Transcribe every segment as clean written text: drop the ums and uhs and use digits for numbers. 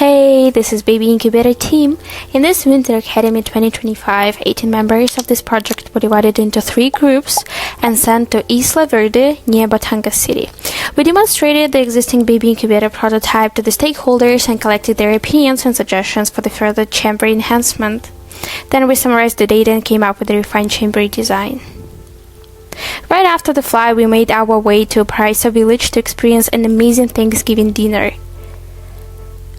Hey, this is Baby Incubator team. In this Winter Academy 2025, 18 members of this project were divided into 3 groups and sent to Isla Verde near Batangas City. We demonstrated the existing Baby Incubator prototype to the stakeholders and collected their opinions and suggestions for the further chamber enhancement. Then we summarized the data and came up with a refined chamber design. Right after the flight, we made our way to Paraiso village to experience an amazing Thanksgiving dinner.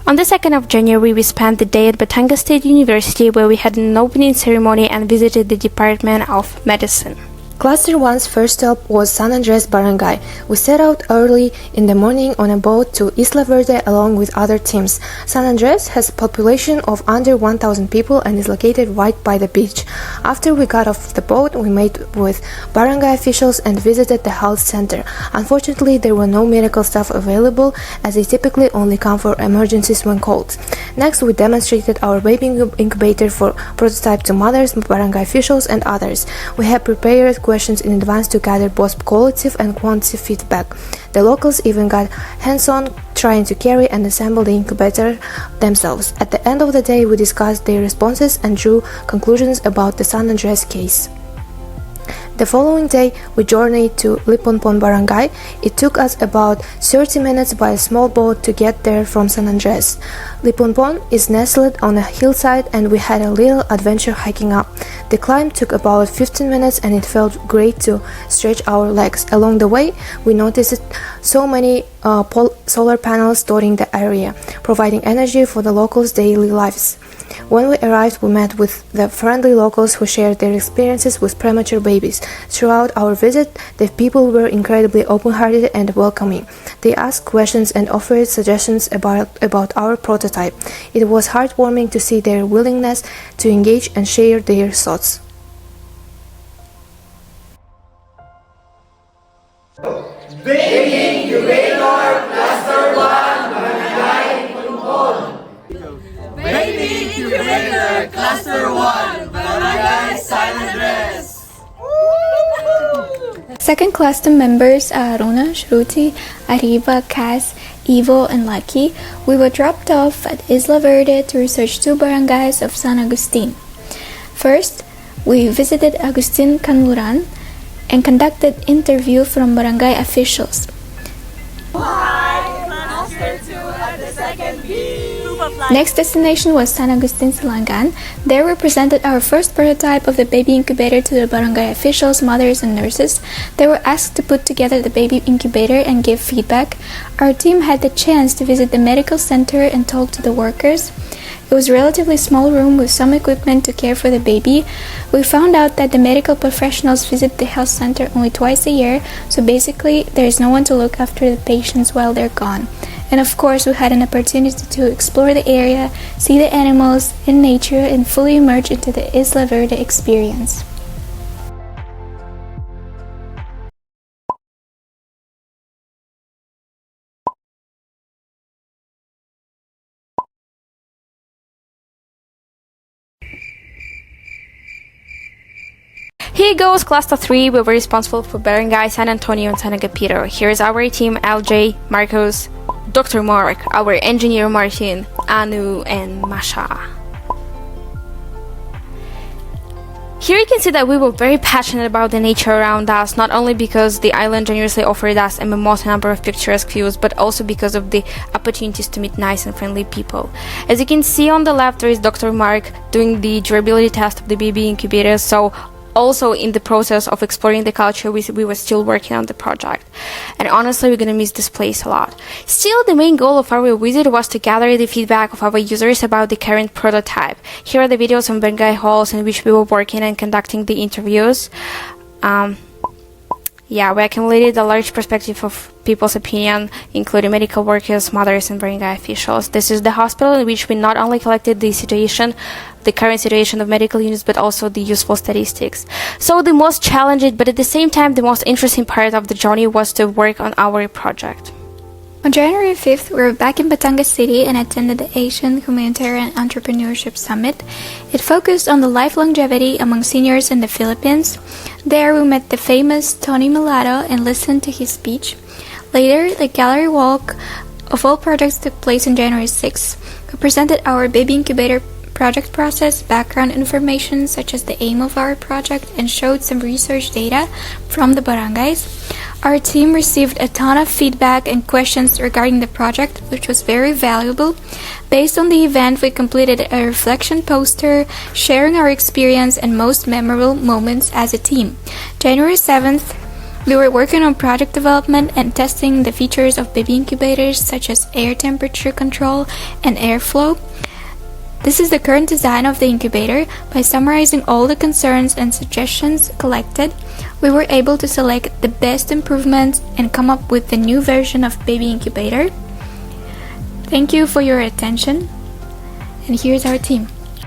On the 2nd of January, we spent the day at Batangas State University where we had an opening ceremony and visited the Department of Medicine. Cluster 1's first stop was San Andres Barangay. We set out early in the morning on a boat to Isla Verde along with other teams. San Andres has a population of under 1,000 people and is located right by the beach. After we got off the boat, we met with barangay officials and visited the health center. Unfortunately, there were no medical staff available as they typically only come for emergencies when called. Next, we demonstrated our baby incubator for prototype to mothers, barangay officials and others. We have prepared questions in advance to gather both qualitative and quantitative feedback. The locals even got hands-on trying to carry and assemble the incubator themselves. At the end of the day, we discussed their responses and drew conclusions about the San Andres case. The following day, we journeyed to Liponpon Barangay. It took us about 30 minutes by a small boat to get there from San Andres. Liponpon is nestled on a hillside and we had a little adventure hiking up. The climb took about 15 minutes and it felt great to stretch our legs. Along the way, we noticed so many solar panels dotting the area, providing energy for the locals' daily lives. When we arrived, we met with the friendly locals who shared their experiences with premature babies. Throughout our visit, the people were incredibly open-hearted and welcoming. They asked questions and offered suggestions about our prototype. It was heartwarming to see their willingness to engage and share their thoughts. Baby Incubator Cluster 1 Barangay Liponpon. Baby Incubator Cluster 1 Barangay San Andres. Second cluster members are Aruna, Shruti, Arriba, Kaz, Ivo, and Lucky. We were dropped off at Isla Verde to research 2 barangays of San Agustin. First, we visited Agustin Canluran and conducted interview from barangay officials. Next destination was San Agustin Silangan. There we presented our first prototype of the baby incubator to the barangay officials, mothers, and nurses. They were asked to put together the baby incubator and give feedback. Our team had the chance to visit the medical center and talk to the workers. It was a relatively small room with some equipment to care for the baby. We found out that the medical professionals visit the health center only twice a year, so basically there is no one to look after the patients while they're gone. And of course, we had an opportunity to explore the area, see the animals in nature, and fully immerse into the Isla Verde experience. Here goes Cluster 3. We were responsible for Barangay San Antonio and San Agapito. Here's our team: LJ, Marcos, Dr. Mark, our engineer Martin, Anu, and Masha. Here you can see that we were very passionate about the nature around us, not only because the island generously offered us a mammoth number of picturesque views, but also because of the opportunities to meet nice and friendly people. As you can see on the left, there is Dr. Mark doing the durability test of the baby incubator, so also in the process of exploring the culture, we were still working on the project. And honestly, we're gonna miss this place a lot. Still, the main goal of our visit was to gather the feedback of our users about the current prototype. Here are the videos from barangay halls in which we were working and conducting the interviews. We accumulated a large perspective of people's opinion, including medical workers, mothers, and barangay officials. This is the hospital in which we not only collected the current situation of medical units, but also the useful statistics. So the most challenging, but at the same time the most interesting part of the journey was to work on our project. On January 5th, we were back in Batangas City and attended the Asian Humanitarian Entrepreneurship Summit. It focused on the life longevity among seniors in the Philippines. There we met the famous Tony Mulatto and listened to his speech. Later, the gallery walk of all projects took place on January 6. We presented our baby incubator project process, background information such as the aim of our project, and showed some research data from the barangays. Our team received a ton of feedback and questions regarding the project, which was very valuable. Based on the event, we completed a reflection poster sharing our experience and most memorable moments as a team. January 7th, we were working on project development and testing the features of baby incubators such as air temperature control and airflow. This is the current design of the incubator. By summarizing all the concerns and suggestions collected, we were able to select the best improvements and come up with the new version of baby incubator. Thank you for your attention, and here's our team.